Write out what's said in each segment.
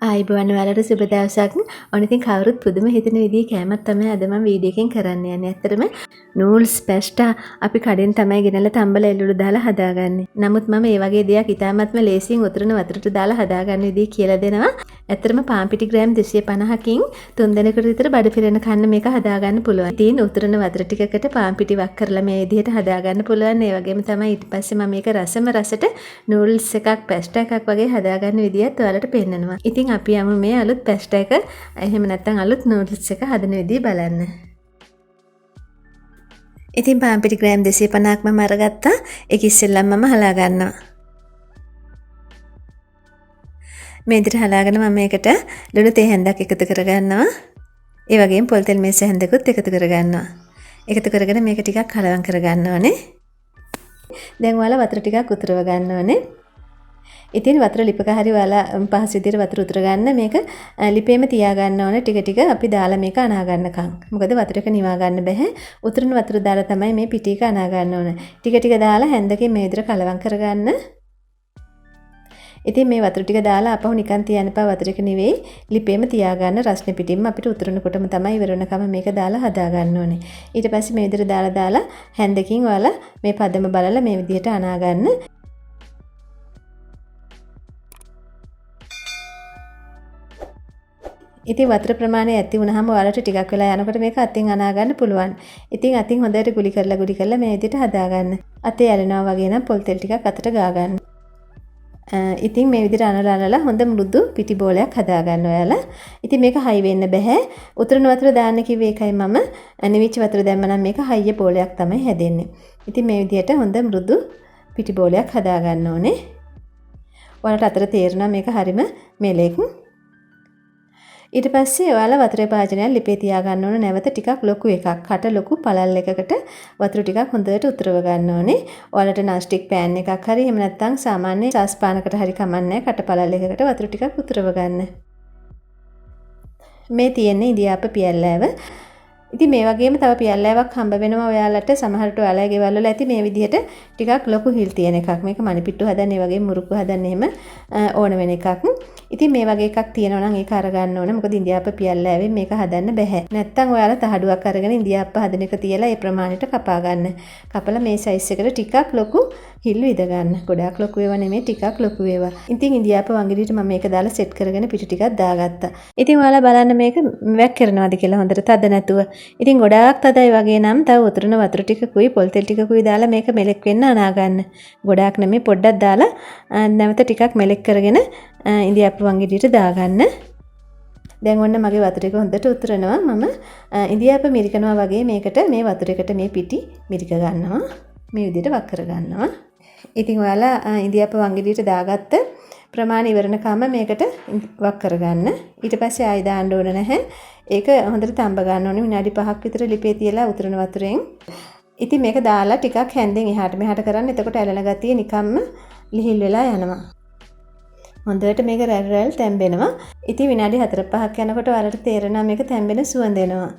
ආයිබෝවන් ඔයාලට සුබ දවසක්. ඔන්න ඉතින් කවුරුත් පුදුම හිතෙන විදිහේ කෑමක් තමයි අද මම වීඩියෝ එකෙන් කරන්න යන්නේ. ඇත්තටම නූඩ්ල්ස් පැස්ටා අපි කඩෙන් තමයි ගෙනල්ලා තම්බලා එළවලු දාලා හදාගන්නේ. නමුත් මම මේ වගේ දෙයක් ඉතාමත්ම ලේසියෙන් උතුරන වතුරට දාලා හදාගන්න විදිහ කියලා දෙනවා. ඇත්තටම පාන් පිටි ග්‍රෑම් 250කින් 3 දෙනෙකුට විතර බඩ පිරෙන කන්න මේක හදාගන්න පුළුවන්. ඉතින් උතුරන වතුර ටිකකට පාන් පිටි වක් කරලා මේ විදිහට හදාගන්න පුළුවන්. ඒ වගේම තමයි ඊට පස්සේ මම මේක රසට නූඩ්ල්ස් එකක් පැස්ටා එකක් වගේ හදාගන්න විදිහත් ඔයාලට පෙන්නනවා. ඉතින් අපි යමු මේ අලුත් පැස්ටා එක එහෙම නැත්නම් අලුත් නූඩ්ල්ස් එක හදන විදිහ බලන්න. ඉතින් පාන් පිටි ග්‍රෑම් 250ක් මම අරගත්තා. ඒක ඉස්සෙල්ලම මම හලා ගන්නවා. මේ විදිහට හලාගෙන මම මේකට ලුණු තේ හැන්දක් එකතු කරගන්නවා. ඒ වගේම පොල් තෙල් මේස හැන්දකුත් එකතු කරගන්නවා. එකතු කරගෙන මේක ටිකක් කලවම් කරගන්න ඕනේ. දැන් ඔයාලා වතුර ටිකක් උතුරව ගන්න ඕනේ. ඉතින් වතුර ලිපක හරි ඔයාලා පහසු විදිහට වතුර උතුර ගන්න. මේක ලිපේම තියා ගන්න ඕනේ ටික ටික අපි දාලා මේක අනා ගන්නකම්. මොකද වතුර එක නිවා ගන්න බෑ. උතුරන වතුර දාලා තමයි මේ පිටි එක අනා ගන්න ඕනේ. ටික ටික දාලා හැන්දකින් මේ විදිහට කලවම් කරගන්න. ඉතින් මේ වතුර ටික දාලා අපහු නිකන් තියන්න එපා. වතුර එක නෙවෙයි ලිපේම තියා ගන්න. රස්නේ පිටින්ම අපිට උතුරනකොටම තමයි ඉවර වෙනකම මේක දාලා හදා ගන්න ඕනේ. ඊට පස්සේ මේ විදිහට දාලා හැන්දකින් ඔයාලා මේ පදම බලලා මේ විදිහට අනා ගන්න. ඉතින් වතුර ප්‍රමාණය ඇති වුණාම ඔයාලට ටිකක් වෙලා යනකොට මේක අතින් අනා ගන්න පුළුවන්. ඉතින් අතින් හොඳට ගුලි කරලා මේ විදිහට හදා ගන්න. අතේ ඇලෙනවා වගේ නම් පොල් තෙල් ටිකක් අතට ගා ගන්න. ඉතින් මේ විදිහට අනලා හොඳ මෘදු පිටි බෝලයක් හදා ගන්න ඔයාලා. ඉතින් මේක හයි වෙන්න බෑ. උතුරන වතුර දාන්න කිව්වේ ඒකයි මම. නිවිච්ච වතුර දැම්ම නම් මේක හයිය බෝලයක් තමයි හැදෙන්නේ. ඉතින් මේ විදිහට හොඳ මෘදු පිටි බෝලයක් හදා ගන්න ඕනේ. ඔයාලට අතර තේරෙනවා මේක හරිම මෙලෙක්. ඊට පස්සේ ඔයාලා වතුරේ භාජනයක් ලිපේ තියා ගන්න ඕන. නැවත ටිකක් ලොකු එකක් කට ලොකු පළල් එකකට වතුර ටිකක් හොඳට උතුරව ගන්න ඕනේ. ඔයාලට non-stick pan එකක් හරි එහෙම නැත්නම් සාමාන්‍ය සාස් පානකට හරි කමන්නේ කට පළල් එකකට වතුර ටිකක් උතුරව ගන්න. මේ තියෙන්නේ ඉදියාප පියල්ලෑව. ඉතින් මේ වගේම තව පියල්ලෑවක් හම්බ වෙනවා ඔයාලට. සමහරට ඔයාලගේ ගෙවල් වල ඇති මේ විදිහට ටිකක් ලොකු හිල් තියෙන එකක්. මේක මණිපිට්ටු හදන්න ඒ වගේම මුරුක්කු හදන්න එහෙම ඕන වෙන එකක්. ඉතින් මේ වගේ එකක් තියෙනවා නම් ඒක අරගන්න ඕනේ. මොකද ඉන්දියාප්ප පියල්ලෑවෙන් මේක හදන්න බෑ. නැත්තම් ඔයාලා තහඩුවක් අරගෙන ඉන්දියාප්ප හදන එක තියලා ඒ ප්‍රමාණයට කපා ගන්න. කපලා මේ සයිස් එකට ටිකක් ලොකු හිල් විද ගන්න. ගොඩාක් ලොකු ඒවා නෙමෙයි ටිකක් ලොකු ඒවා. ඉතින් ඉන්දියාප්ප වංගෙඩියට මම මේක දාලා සෙට් කරගෙන පිටු ටිකක් දාගත්තා. ඉතින් ඔයාලා බලන්න මේක වැක් කරනවාද කියලා හොඳට තද නැතුව. ඉතින් ගොඩාක් තදයි වගේ නම් තව උතුරන වතුර ටිකකුයි පොල් තෙල් ටිකකුයි දාලා මේක මෙලෙක් වෙන්න අනා ගන්න. ගොඩාක් නෙමෙයි පොඩ්ඩක් දාලා නැවත ටිකක් මෙලෙක් කරගෙන ඉන්දියාප්ප වංගෙඩියට දාගන්න. දැන් ඔන්න මගේ වතුර එක හොඳට උතුරනවා. මම ඉන්දියාප්ප මිරිකනවා වගේ මේකට මේ වතුර එකට මේ පිටි මිරික ගන්නවා. මේ විදිහට වක් කර ගන්නවා. ඉතින් ඔයාලා ඉන්දියාප්ප වංගෙඩියට දාගත්ත ප්‍රමාණය ඉවරනකම මේකට වක් කරගන්න. ඊට පස්සේ ආයි දාන්න ඕන නැහැ. ඒක හොඳට තඹ ගන්න ඕනේ. විනාඩි 5ක් විතර ලිපේ තියලා උතුරන වතුරෙන්. ඉතින් මේක දාලා ටිකක් හැන්දෙන් එහාට මෙහාට කරන්න. එතකොට ඇලෙන ගතිය නිකම්ම ලිහිල් වෙලා යනවා. හොඳට මේක රැල් තැම්බෙනවා. ඉතින් විනාඩි 4-5ක් යනකොට ඔයාලට තේරෙනවා මේක තැම්බෙන සුවඳ එනවා.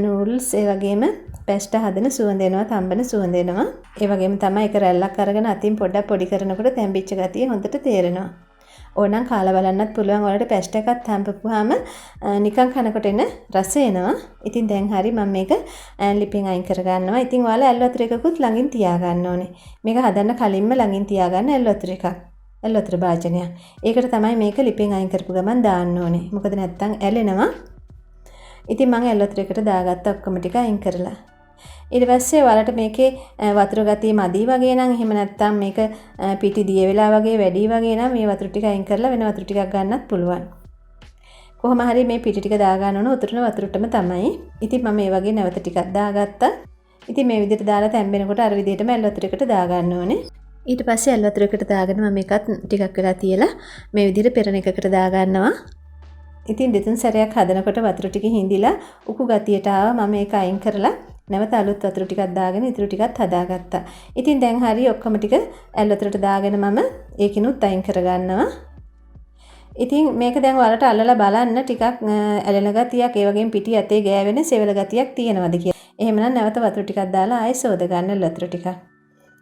නූඩ්ල්ස් ඒ වගේම පැස්ටා හදන සුවඳ එනවා, තම්බන සුවඳ එනවා. ඒ වගේම තමයි ඒක රැල්ලක් අරගෙන අතින් පොඩ්ඩක් පොඩි කරනකොට තැම්බිච්ච ගතිය හොඳට තේරෙනවා. ඕනනම් කාලා බලන්නත් පුළුවන්. ඔයාලට පැස්ටා එකක් තම්බපුවාම නිකන් කනකොට එන රස එනවා. ඉතින් දැන් හරි මම මේක ලිපෙන් අයින් කරගන්නවා. ඉතින් ඔයාලා ඇල් වතුර එකකුත් ළඟින් තියා ගන්න ඕනේ. මේක හදන්න කලින්ම ළඟින් තියාගන්න ඇල් වතුර එකක්. ඇල් වතුර භාජනයක්. ඒකට තමයි මේක ලිපෙන් අයින් කරපු ගමන් දාන්න ඕනේ. මොකද නැත්තම් ඇලෙනවා. ඉතින් මම ඇල් වතුර එකට දාගත්ත ඔක්කොම ටික අයින් කරලා. ඊට පස්සේ ඔයාලට මේකේ වතුර ගතිය මදි වගේ නම් එහෙම නැත්තම් මේක පිටි දිය වෙලා වගේ වැඩි වගේ නම් මේ වතුර ටික අයින් කරලා වෙන වතුර ටිකක් ගන්නත් පුළුවන්. කොහොම හරි මේ පිටි ටික දා ගන්න ඕන උතුරන වතුරටම තමයි. ඉතින් මම මේ වගේ නැවත ටිකක් දාගත්තා. ඉතින් මේ විදිහට දාලා තැම්බෙනකොට අර විදිහටම ඇල් වතුර එකට දා ගන්න ඕනේ. ඊට පස්සේ ඇල් වතුර එකට දාගෙන මම මේකත් ටිකක් වෙලා තියලා මේ විදිහට පෙරණ එකකට දා ගන්නවා. ඉතින් දෙතුන් සැරයක් හදනකොට වතුර ටික හිඳිලා උකු ගතියට ආවා. මම ඒක අයින් කරලා නැවත අලුත් වතුර ටිකක් දාගෙන ඉතුරු ටිකත් හදාගත්තා. ඉතින් දැන් හරි ඔක්කොම ටික ඇල් වතුරට දාගෙන මම ඒකිනුත් අයින් කරගන්නවා. ඉතින් මේක දැන් ඔයාලට අල්ලලා බලන්න ටිකක් ඇලෙන ගතියක් ඒ වගේම පිටි අතේ ගෑවෙන සෙවල ගතියක් තියෙනවද කියලා. එහෙමනම් නැවත වතුර ටිකක් දාලා ආයෙ සෝද ගන්න වතුර ටිකක්.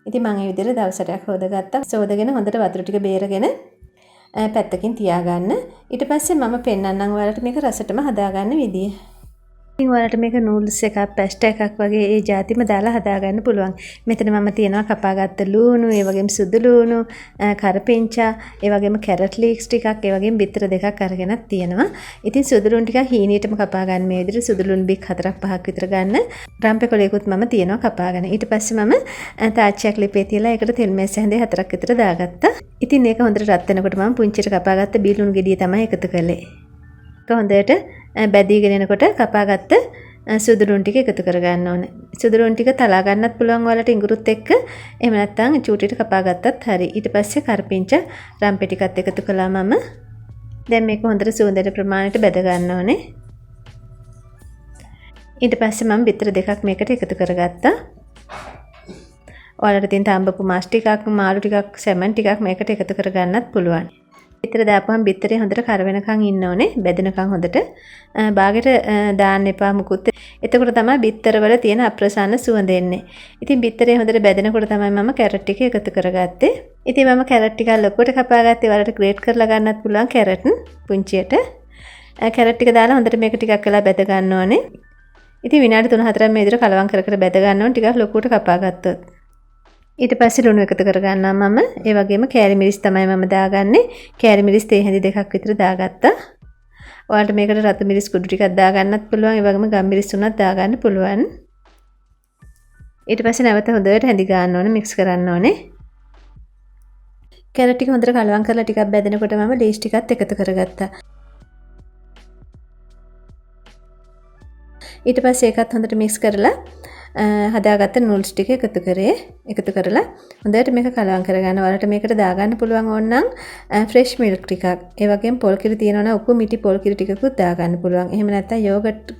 ඉතින් මම මේ විදිහට දවසටක් හොදගත්තා. සෝදගෙන හොඳට වතුර ටික බේරගෙන පැත්තකින් තියාගන්න. ඊට පස්සේ මම පෙන්නන්නම් ඔයාලට මේක රසටම හදාගන්න විදිය. ඉතින් ඔයාලට මේක නූඩ්ල්ස් එකක් පැස්ටා එකක් වගේ ඒ જાතිම දාලා හදාගන්න පුළුවන්. මෙතන මම තියනවා කපාගත්ත ලූණු, ඒ වගේම සුදු ලූණු, කරපිංචා, ඒ වගේම කැරට් ලීක්ස් ටිකක්, ඒ වගේම බිත්තර දෙකක් අරගෙනත් තියෙනවා. ඉතින් සුදු ලූණු ටිකක් හීනියටම කපා ගන්න මේ විදිහට සුදු ලූණු බික් 4-5ක් විතර ගන්න. රම්පේ කොලයකුත් මම තියනවා කපාගෙන. ඊට පස්සේ මම තාච්චියක් ලිපේ තියලා ඒකට තෙල් මේස් හැඳේ 4ක් විතර දාගත්තා. ඉතින් මේක හොඳට රත් වෙනකොට මම පුංචිට කපාගත්ත බීලුණු ගෙඩිය තමයි එකතු කළේ. ඒක හොඳට බැදීගෙන එනකොට කපාගත්ත සුදු ලුණු ටික එකතු කරගන්න ඕනේ. සුදු ලුණු ටික තලා ගන්නත් පුළුවන් ඔයාලට ඉඟුරුත් එක්ක. එහෙම නැත්නම් චූටියට කපාගත්තත් හරි. ඊට පස්සේ කරපිංච රම්පේ ටිකත් එකතු කළා මම. දැන් මේක හොඳට සුවඳට ප්‍රමාණයට බැද ගන්න ඕනේ. ඊට පස්සේ මම බිත්තර දෙකක් මේකට එකතු කරගත්තා. ඔයාලට තියෙන තඹපු මාස් ටිකක්, මාළු ටිකක්, සැමන් ටිකක් මේකට එකතු කරගන්නත් පුළුවන්. බිත්තර දාපුවම බිත්තරේ හොඳට කර වෙනකන් ඉන්න ඕනේ. බෙදෙනකන් හොඳට බාගෙට දාන්න එපා මුකුත්. එතකොට තමයි බිත්තර වල තියෙන අප්‍රසන්න සුවඳ එන්නේ. ඉතින් බිත්තරේ හොඳට බෙදෙනකොට තමයි මම කැරට් ටික එකතු කරගත්තේ. ඉතින් මම කැරට් ටික ලොකුවට කපාගත්තේ. වලට ග්‍රේට් කරලා ගන්නත් පුළුවන් කැරට් පුංචියට. කැරට් ටික දාලා හොඳට මේක ටිකක් වෙලා බෙද ගන්න ඕනේ. ඉතින් විනාඩි 3-4ක් මේ විදිහට කලවම් කර කර බෙද ගන්න ඕනේ ටිකක් ලොකුවට කපාගත්තොත්. ඊට පස්සේ ලුණු එකතු කරගන්නවා මම. ඒ වගේම කෑලි මිරිස් තමයි මම දාගන්නේ. කෑලි මිරිස් තේ හැඳි දෙකක් විතර දාගත්තා. ඔයාලට මේකට රතු මිරිස් කුඩු ටිකක් දාගන්නත් පුළුවන්. ඒ වගේම ගම් මිරිස් උනත් දාගන්න පුළුවන්. ඊට පස්සේ නැවත හොඳට හැඳි ගන්න ඕනේ, මික්ස් කරන්න ඕනේ. කැරට් ටික හොඳට කලවම් කරලා ටිකක් බැදෙනකොට මම ලීස් ටිකත් එකතු කරගත්තා. ඊට පස්සේ ඒකත් හොඳට මික්ස් කරලා හදාගත්ත නූඩ්ල්ස් ටික එකතු කරලා හොඳට මේක කලවම් කරගන්න. ඔයාලට මේකට දාගන්න පුළුවන් ඕනනම් ෆ්‍රෙෂ් මිල්ක් ටිකක්. ඒ වගේම පොල් කිරි තියෙනවනම් උපු මිටි පොල් කිරි ටිකකුත් දාගන්න පුළුවන්. එහෙම නැත්නම් යෝගට්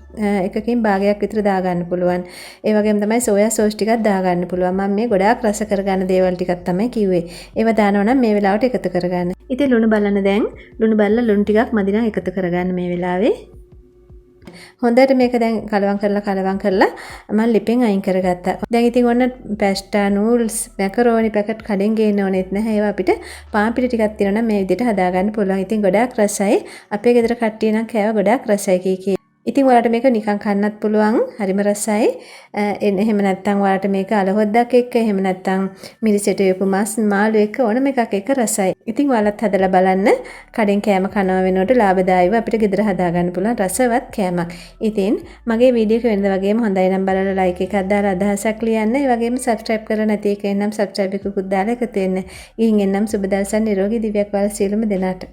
එකකින් භාගයක් විතර දාගන්න පුළුවන්. ඒ වගේම තමයි සෝයා සෝස් ටිකක් දාගන්න පුළුවන්. මම මේ ගොඩාක් රස කරගන්න දේවල් ටිකක් තමයි කිව්වේ. ඒවා දානවනම් මේ වෙලාවට එකතු කරගන්න. ඉතින් ලුණු බලන්න දැන් ලුණු බලලා ලුණු ටිකක් මදි නම් එකතු කරගන්න මේ වෙලාවේ. හොඳට මේක දැන් කලවම් කරලා මම ලිපෙන් අයින් කරගත්තා. දැන් ඉතින් ඔන්න පැස්ටා, නූඩ්ල්ස්, මැකරෝනි පැකට් කඩෙන් ගේන්න ඕනෙත් නැහැ. ඒවා අපිට පාන් පිටි ටිකක් තියෙනවා නම් මේ විදිහට හදාගන්න පුළුවන්. ඉතින් ගොඩාක් රසයි. අපේ ගෙදර කට්ටිය නම් කෑවා ගොඩාක් රසයි කීකී. ඉතින් ඔයාලට මේක නිකන් කන්නත් පුළුවන්. හරිම රසයි. එහෙම නැත්නම් ඔයාලට මේක අලහොද්දක් එක්ක, එහෙම නැත්නම් මිරිසෙට යපු මස් මාළු එක්ක ඕනම එකක් එක්ක රසයි. ඉතින් ඔයාලත් හදලා බලන්න. කඩෙන් කෑම කනවා වෙනකොට ලාභදායීව අපිට ගෙදර හදාගන්න පුළුවන් රසවත් කෑමක්. ඉතින් මගේ වීඩියෝ එක වෙනද වගේම හොඳයි නම් බලලා ලයික් එකක් දාලා අදහසක් ලියන්න. ඒ වගේම සබ්ස්ක්‍රයිබ් කරලා නැති එකෙන් නම් සබ්ස්ක්‍රයිබ් එකකුත් දාලා එකතු වෙන්න. ගිහින් එන්නම් සුබ දවසක් නිරෝගී දිව්‍යක් වල සියලුම දෙනාට.